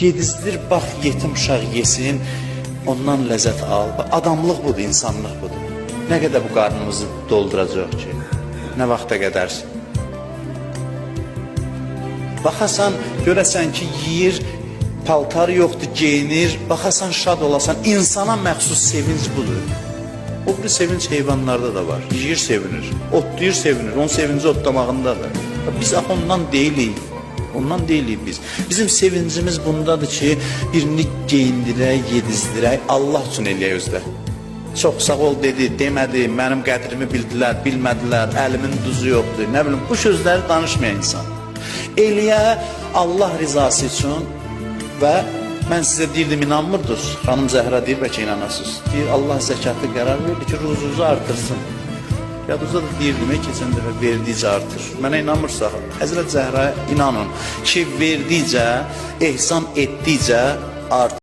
Yedizdir, bax, yetim uşaq yesin, ondan ləzzət al. Adamlıq budur, insanlıq budur. Nə qədər bu qarnımızı dolduracaq ki, nə vaxta qədər? Baxasan, görəsən ki, yeyir, paltar yoxdur, geyinir, baxasan, şad olasan, insana məxsus sevinç budur. O bir sevinç heyvanlarda da var. Yiyir, sevinir, otlayır, sevinir, onun sevinci otlamağındadır. Biz ondan deyilik. Ondan deyilik biz. Bizim sevincimiz bundadır ki, birini geyindirək, yedizdirək, Allah üçün eləyək özdə. Çox sağ ol dedi, demədi, mənim qədrimi bildilər, bilmədilər, əlimin duzu yoxdur, nə bilim, bu sözləri danışmayan insan. Eləyə Allah rizası üçün və mən sizə deyirdim, inanmırdınız. Xanım Zəhra deyir, bəlkə inanasınız. Deyir, Allah zəkatı qərar verdi ki, ruzunuzu artırsın. Yadınızda da deyirdim, keçən dəfə verdikcə artır. Mənə inanmırsaq, Həzrət Zəhraya inanın ki, verdikcə, ehsan etdikcə artır.